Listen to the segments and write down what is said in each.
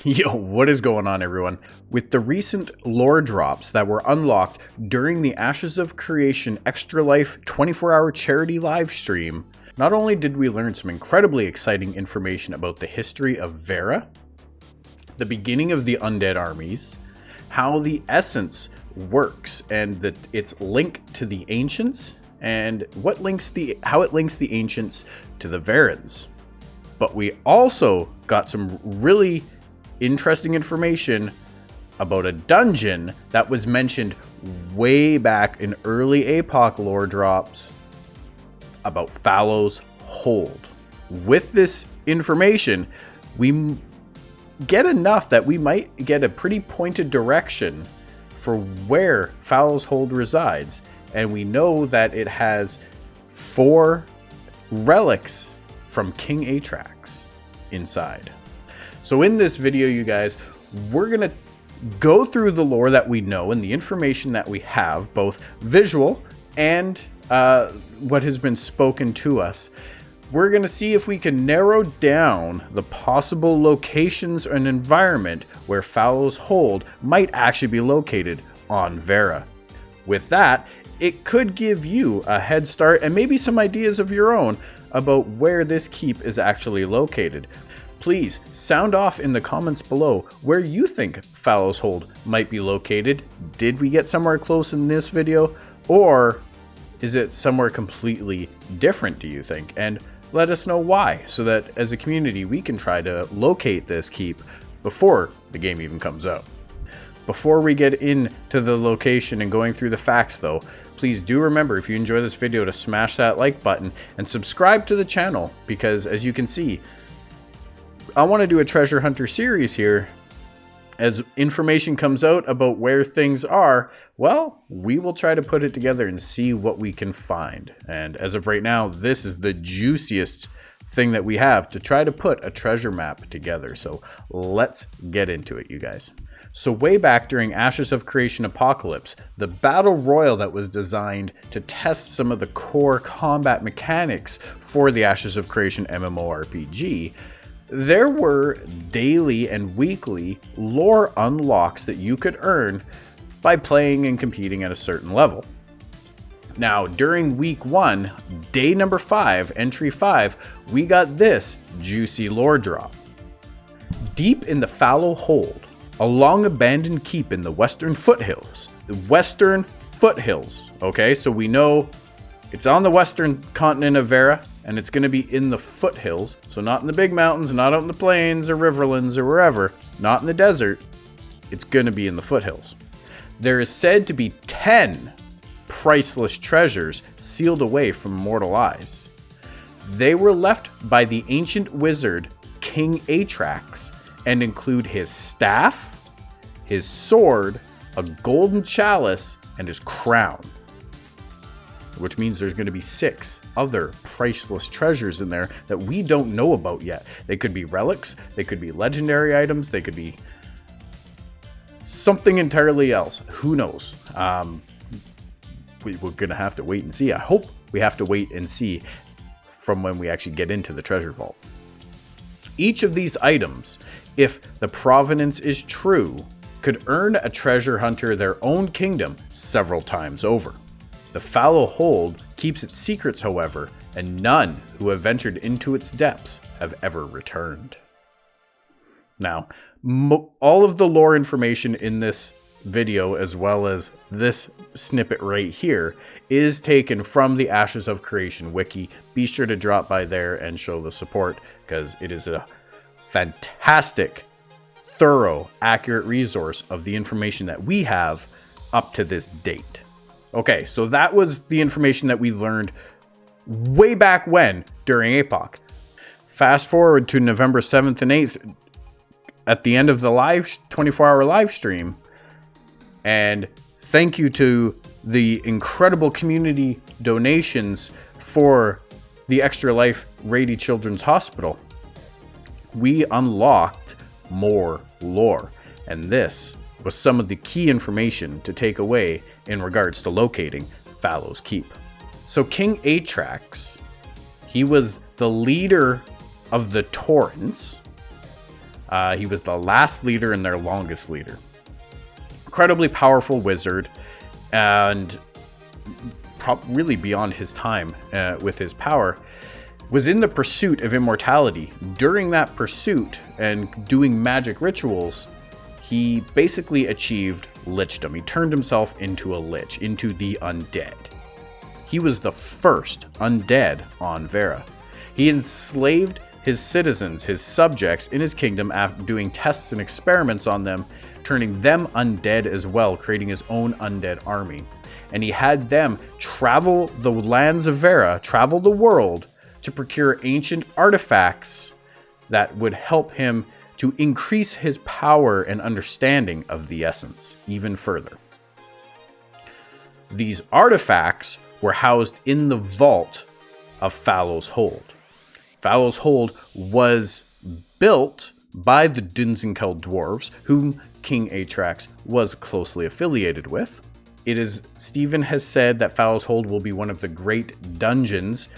Yo, what is going on, everyone? With the recent lore drops that were unlocked during the Ashes of Creation Extra Life 24-hour charity live stream, not only did we learn some incredibly exciting information about the history of Vera, the beginning of the undead armies, how the essence works and its link to the ancients, and how it links the ancients to the Verans. But we also got some really interesting information about a dungeon that was mentioned way back in early APOC lore drops about Fallows Hold. With this information, we get enough that we might get a pretty pointed direction for where Fallows Hold resides, and we know that it has 4 relics from King Atrax inside. So in this video, you guys, we're going to go through the lore that we know and the information that we have, both visual and what has been spoken to us. We're going to see if we can narrow down the possible locations and environment where Fallows Hold might actually be located on Vera. With that, it could give you a head start and maybe some ideas of your own about where this keep is actually located. Please sound off in the comments below where you think Fallows Hold might be located. Did we get somewhere close in this video, or is it somewhere completely different, do you think? And let us know why, so that as a community we can try to locate this keep before the game even comes out. Before we get into the location and going through the facts though, please do remember, if you enjoy this video, to smash that like button and subscribe to the channel, because as you can see, I want to do a treasure hunter series here. As information comes out about where things are, well, we will try to put it together and see what we can find. And as of right now, this is the juiciest thing that we have to try to put a treasure map together. So let's get into it, you guys. So way back during Ashes of Creation Apocalypse, the battle royal that was designed to test some of the core combat mechanics for the Ashes of Creation MMORPG, there were daily and weekly lore unlocks that you could earn by playing and competing at a certain level. Now, during week 1, day number 5, entry 5, we got this juicy lore drop. Deep in the Fallows Hold, a long abandoned keep in the Western Foothills. The Western Foothills, okay? So we know it's on the western continent of Vera, and it's going to be in the foothills. So not in the big mountains, not out in the plains or riverlands or wherever, not in the desert. It's going to be in the foothills. There is said to be 10 priceless treasures sealed away from mortal eyes. They were left by the ancient wizard King Atrax and include his staff, his sword, a golden chalice, and his crown. Which means there's going to be 6 other priceless treasures in there that we don't know about yet. They could be relics, they could be legendary items, they could be something entirely else. Who knows? We're going to have to wait and see. I hope we have to wait and see from when we actually get into the treasure vault. Each of these items, if the provenance is true, could earn a treasure hunter their own kingdom several times over. The Fallows Hold keeps its secrets, however, and none who have ventured into its depths have ever returned. Now, all of the lore information in this video, as well as this snippet right here, is taken from the Ashes of Creation wiki. Be sure to drop by there and show the support, because it is a fantastic, thorough, accurate resource of the information that we have up to this date. Okay, so that was the information that we learned way back when during APOC. Fast forward to November 7th and 8th at the end of the live 24-hour live stream. And thank you to the incredible community donations for the Extra Life Rady Children's Hospital. We unlocked more lore, and this was some of the key information to take away in regards to locating Fallows Keep. So King Atrax, he was the leader of the Torrents, He was the last leader and their longest leader. Incredibly powerful wizard, and really beyond his time with his power, was in the pursuit of immortality. During that pursuit and doing magic rituals, he basically achieved lichdom. He turned himself into a lich, into the undead. He was the first undead on Verra. He enslaved his citizens, his subjects in his kingdom, after doing tests and experiments on them, turning them undead as well, creating his own undead army. And he had them travel the lands of Verra, travel the world, to procure ancient artifacts that would help him to increase his power and understanding of the essence even further. These artifacts were housed in the vault of Fallows Hold. Fallows Hold was built by the Dunsinkel dwarves, whom King Atrax was closely affiliated with. Stephen has said that Fallows Hold will be one of the great dungeons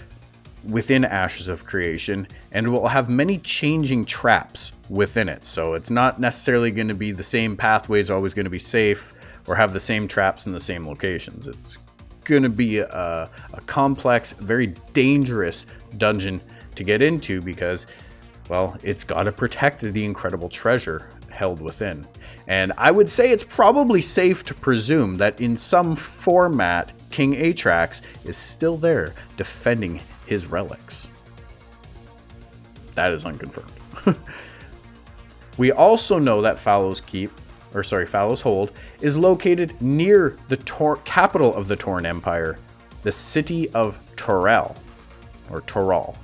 within Ashes of Creation, and will have many changing traps within it. So it's not necessarily going to be the same pathways, always going to be safe, or have the same traps in the same locations. It's going to be a complex, very dangerous dungeon to get into because, well, it's got to protect the incredible treasure held within. And I would say it's probably safe to presume that in some format, King Atrax is still there defending his relics. That is unconfirmed. We also know that Fallows Hold is located near the capital of the Tauren Empire, the city of Torall, or Torall.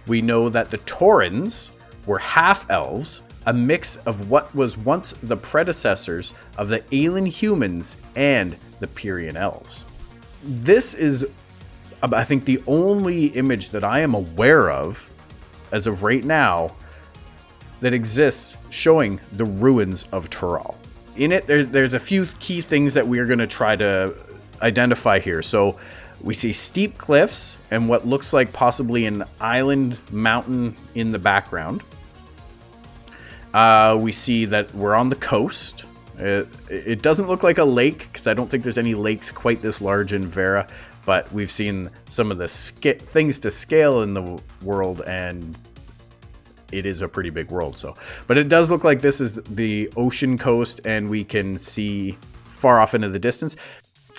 We know that the Taurens were half-elves, a mix of what was once the predecessors of the Aelin humans and the Pyrian elves. This is, I think, the only image that I am aware of, as of right now, that exists showing the ruins of Torall. In it, there's a few key things that we are going to try to identify here. So we see steep cliffs and what looks like possibly an island mountain in the background. We see that we're on the coast. It doesn't look like a lake because I don't think there's any lakes quite this large in Verra, but we've seen some of the things to scale in the world, and it is a pretty big world. But it does look like this is the ocean coast, and we can see far off into the distance.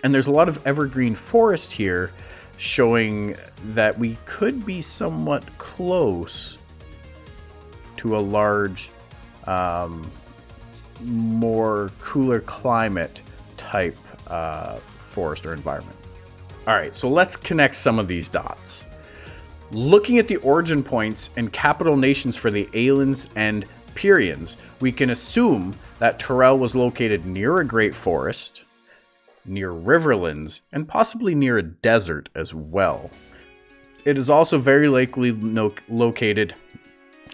And there's a lot of evergreen forest here, showing that we could be somewhat close to a large, more cooler climate type forest or environment. All right, so let's connect some of these dots. Looking at the origin points and capital nations for the Aelins and Pyrians, we can assume that Torall was located near a great forest, near riverlands, and possibly near a desert as well. It is also very likely located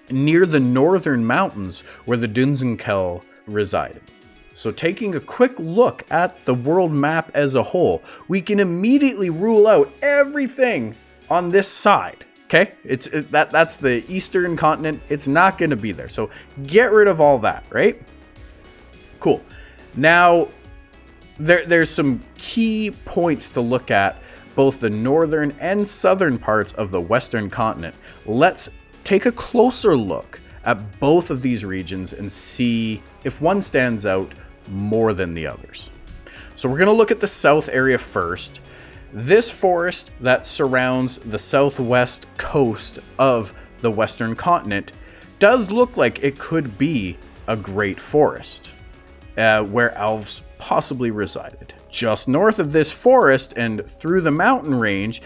near the northern mountains where the Dunsinkel resided. So taking a quick look at the world map as a whole, we can immediately rule out everything on this side. Okay, that's the eastern continent. It's not going to be there. So get rid of all that, right? Cool. Now, there's some key points to look at, both the northern and southern parts of the western continent. Let's take a closer look at both of these regions and see if one stands out more than the others. So we're going to look at the south area first. This forest that surrounds the southwest coast of the western continent does look like it could be a great forest where elves possibly resided. Just north of this forest and through the mountain range,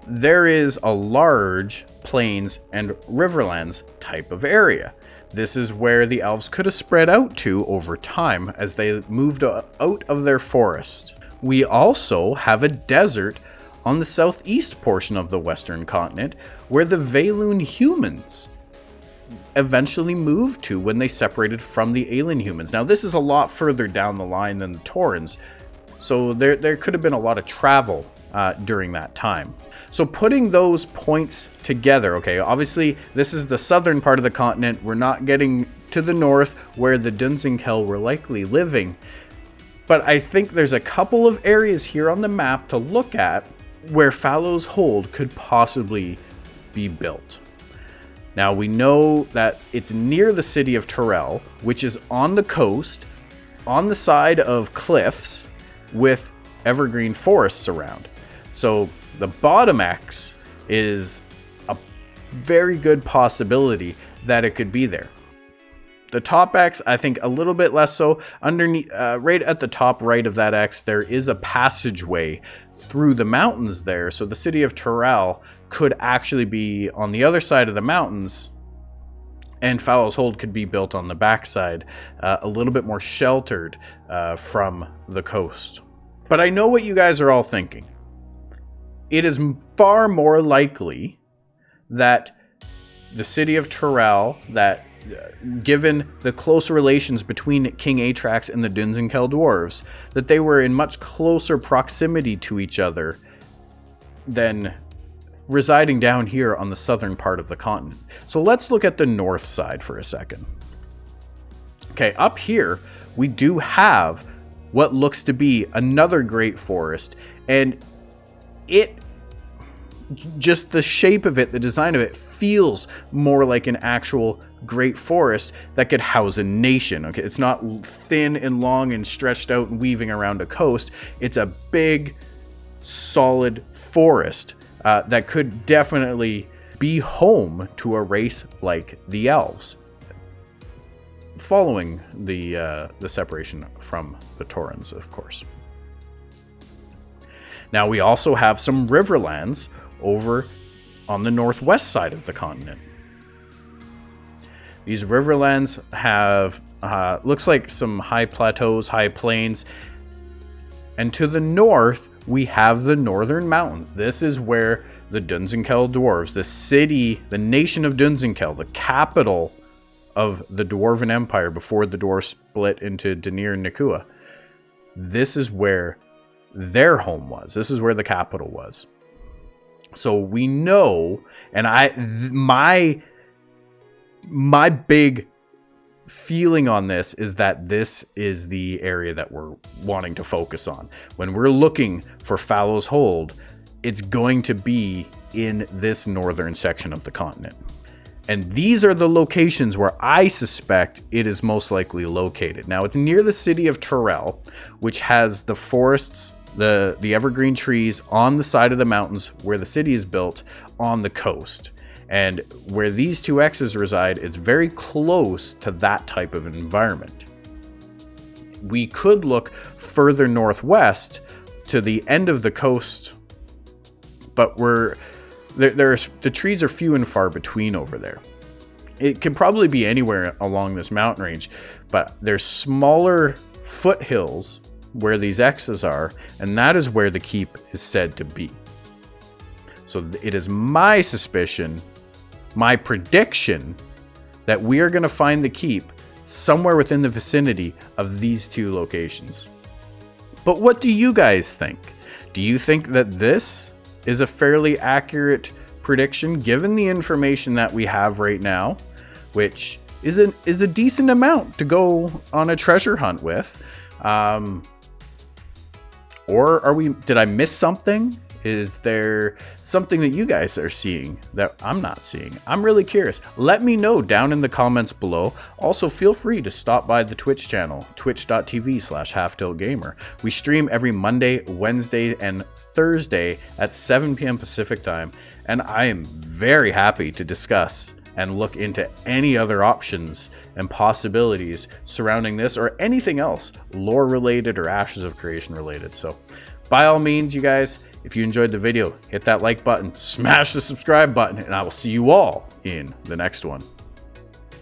there is a large plains and riverlands type of area. This is where the elves could have spread out to over time as they moved out of their forest. We also have a desert on the southeast portion of the western continent where the Vaelun humans eventually moved to when they separated from the Aelin humans. Now, this is a lot further down the line than the Taurens, so there could have been a lot of travel during that time. So putting those points together, okay, obviously this is the southern part of the continent. We're not getting to the north where the Dunsinkel were likely living. But I think there's a couple of areas here on the map to look at where Fallows Hold could possibly be built. Now we know that it's near the city of Torall, which is on the coast, on the side of cliffs with evergreen forests around. So the bottom X is a very good possibility that it could be there. The top X, I think a little bit less so. Underneath, right at the top right of that X, there is a passageway through the mountains there. So the city of Torall could actually be on the other side of the mountains, and Fallows Hold could be built on the backside, a little bit more sheltered from the coast. But I know what you guys are all thinking. It is far more likely that the city of Torall, that given the close relations between King Atrax and the Dunsinkel dwarves, that they were in much closer proximity to each other than residing down here on the southern part of the continent. So let's look at the north side for a second. Okay, up here we do have what looks to be another great forest, and it, just the shape of it, the design of it, feels more like an actual great forest that could house a nation. Okay, it's not thin and long and stretched out and weaving around a coast. It's a big, solid forest that could definitely be home to a race like the elves, following the separation from the Taurans, of course. Now we also have some riverlands over on the northwest side of the continent. These riverlands have looks like some high plateaus, high plains, and to the north we have the northern mountains. This is where the Dunsinkel dwarves, the city, the nation of Dunsinkel, the capital of the Dwarven Empire before the dwarves split into Danir and Nakua, this is where their home was. This is where the capital was. So we know, and my big feeling on this is that this is the area that we're wanting to focus on. When we're looking for Fallows Hold, it's going to be in this northern section of the continent. And these are the locations where I suspect it is most likely located. Now, it's near the city of Torall, which has the forests, the evergreen trees on the side of the mountains where the city is built on the coast. And where these two X's reside is very close to that type of environment. We could look further northwest to the end of the coast, but the trees are few and far between over there. It could probably be anywhere along this mountain range, but there's smaller foothills where these X's are, and that is where the keep is said to be. So it is my suspicion, my prediction, that we are going to find the keep somewhere within the vicinity of these two locations. But what do you guys think? Do you think that this is a fairly accurate prediction given the information that we have right now, which is a decent amount to go on a treasure hunt with? Or did I miss something? Is there something that you guys are seeing that I'm not seeing? I'm really curious. Let me know down in the comments below. Also, feel free to stop by the Twitch channel, twitch.tv/halftiltgamer. We stream every Monday, Wednesday, and Thursday at 7 p.m. Pacific time, and I am very happy to discuss and look into any other options and possibilities surrounding this or anything else lore related or Ashes of Creation related. So by all means, you guys, if you enjoyed the video, hit that like button, smash the subscribe button, and I will see you all in the next one.